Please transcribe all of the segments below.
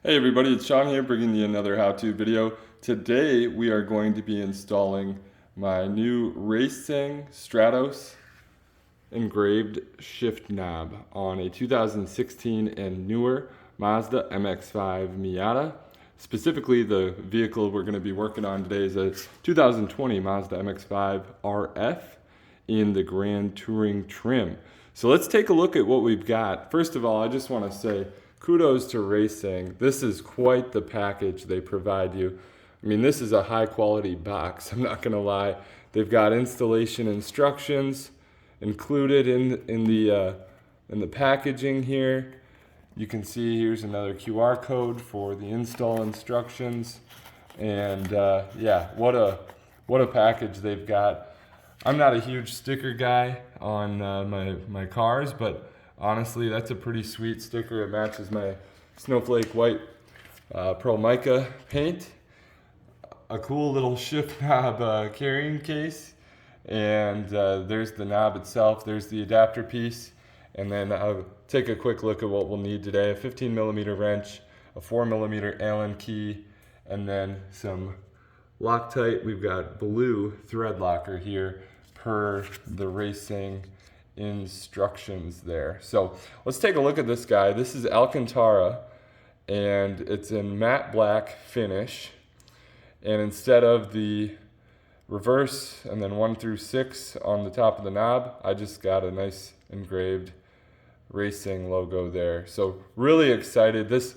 Hey everybody, it's Sean here bringing you another how-to video. Today we are going to be installing my new Raceseng Stratose engraved shift knob on a 2016 and newer Mazda MX-5 Miata. Specifically, the vehicle we're going to be working on today is a 2020 Mazda MX-5 RF in the Grand Touring trim. So let's take a look at what we've got. First of all, I just want to say kudos to Raceseng. This is quite the package they provide you. I mean, this is a high quality box, I'm not gonna lie. They've got installation instructions included in the packaging here. You can see here's another QR code for the install instructions. And yeah, what a package they've got. I'm not a huge sticker guy on my cars, but honestly, that's a pretty sweet sticker. It matches my Snowflake White Pearl Mica paint. A cool little shift knob carrying case. And there's the knob itself. There's the adapter piece. And then I'll take a quick look at what we'll need today. A 15mm wrench, a 4mm Allen key, and then some Loctite. We've got blue thread locker here per the Raceseng instructions there. So let's take a look at this guy. This is Alcantara, and it's in matte black finish. And instead of the reverse and then 1 through 6 on the top of the knob, I just got a nice engraved Raceseng logo there. So really excited. This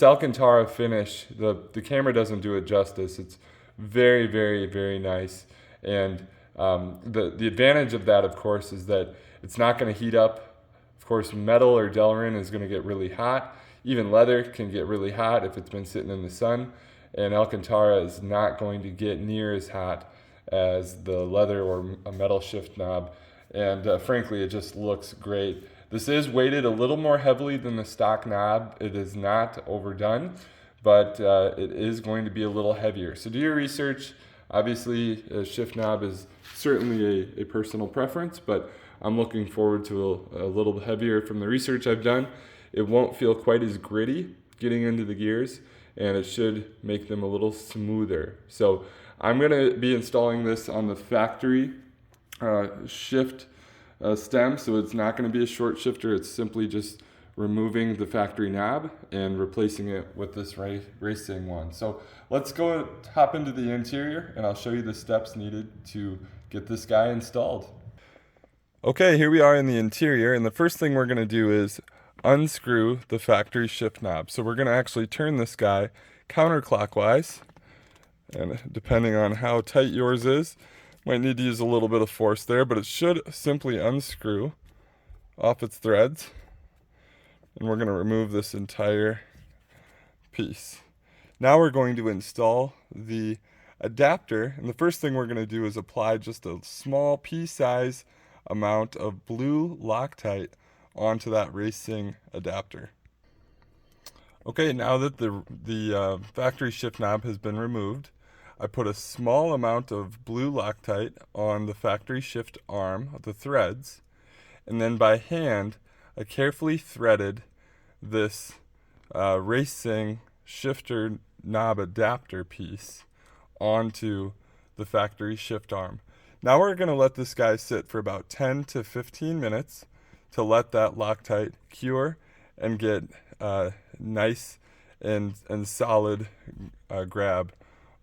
Alcantara finish, the camera doesn't do it justice. It's very, very, very nice. And the advantage of that, of course, is that it's not going to heat up. Of course, metal or Delrin is going to get really hot. Even leather can get really hot if it's been sitting in the sun. And Alcantara is not going to get near as hot as the leather or a metal shift knob. And frankly, it just looks great. This is weighted a little more heavily than the stock knob. It is not overdone, but it is going to be a little heavier. So do your research. Obviously, a shift knob is certainly a personal preference, but I'm looking forward to a little heavier from the research I've done. It won't feel quite as gritty getting into the gears, and it should make them a little smoother. So I'm going to be installing this on the factory shift stem, so it's not going to be a short shifter. It's simply just removing the factory knob and replacing it with this Raceseng one. So let's go hop into the interior and I'll show you the steps needed to get this guy installed. Okay, here we are in the interior, and the first thing we're going to do is unscrew the factory shift knob. So we're going to actually turn this guy counterclockwise, and depending on how tight yours is, might need to use a little bit of force there, but it should simply unscrew off its threads. And we're going to remove this entire piece. Now we're going to install the adapter, and the first thing we're going to do is apply just a small pea-size amount of blue Loctite onto that Raceseng adapter. Okay, now that the factory shift knob has been removed, I put a small amount of blue Loctite on the factory shift arm of the threads, and then by hand I carefully threaded this Raceseng shifter knob adapter piece onto the factory shift arm. Now we're going to let this guy sit for about 10 to 15 minutes to let that Loctite cure and get nice and solid grab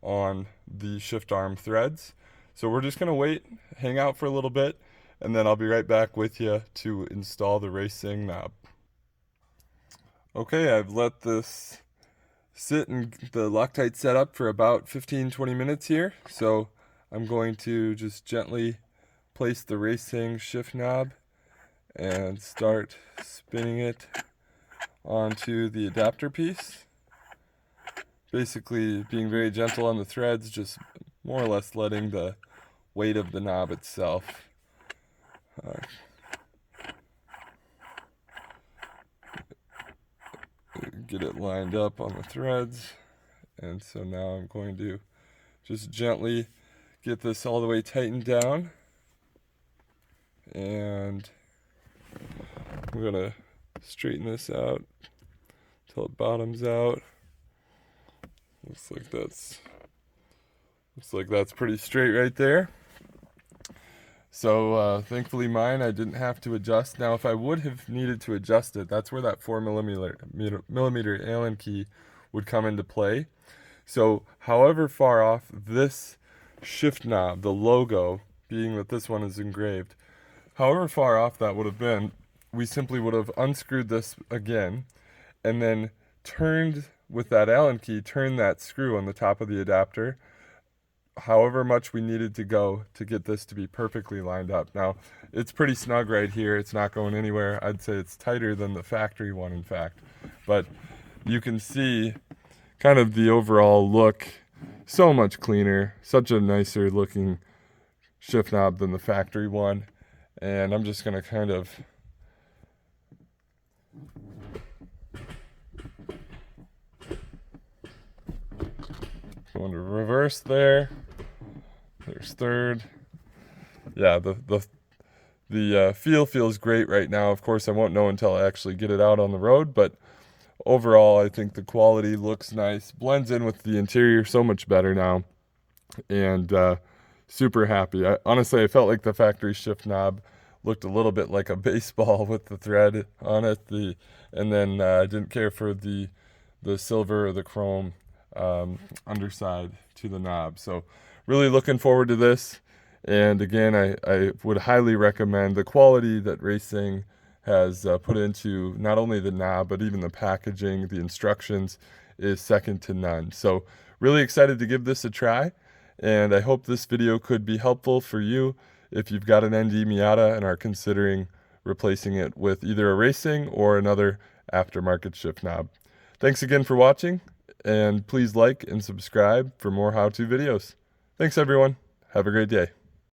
on the shift arm threads. So we're just going to wait, hang out for a little bit, and then I'll be right back with you to install the Raceseng knob. Okay, I've let this sit and the Loctite set up for about 15-20 minutes here. So I'm going to just gently place the Raceseng shift knob and start spinning it onto the adapter piece. Basically being very gentle on the threads, just more or less letting the weight of the knob itself get it lined up on the threads. And so now I'm going to just gently get this all the way tightened down, and we're going to straighten this out until it bottoms out. Looks like that's pretty straight right there. So thankfully mine I didn't have to adjust. Now if I would have needed to adjust it, that's where that 4mm Allen key would come into play. So however far off this shift knob, the logo, being that this one is engraved, however far off that would have been, we simply would have unscrewed this again and then turned with that Allen key, turned that screw on the top of the adapter however much we needed to go to get this to be perfectly lined up. Now, it's pretty snug right here. It's not going anywhere. I'd say it's tighter than the factory one, in fact. But you can see kind of the overall look, so much cleaner, such a nicer looking shift knob than the factory one. And I'm just going to kind of going to reverse there. There's third. Yeah, the feel feels great right now. Of course, I won't know until I actually get it out on the road, but overall, I think the quality looks nice. Blends in with the interior so much better now, and super happy. Honestly, I felt like the factory shift knob looked a little bit like a baseball with the thread on it. And then I didn't care for the silver or the chrome underside to the knob. So really looking forward to this. And again, I would highly recommend the quality that Raceseng has put into not only the knob, but even the packaging, the instructions is second to none. So really excited to give this a try. And I hope this video could be helpful for you if you've got an ND Miata and are considering replacing it with either a Raceseng or another aftermarket shift knob. Thanks again for watching, and please like and subscribe for more how-to videos. Thanks everyone. Have a great day.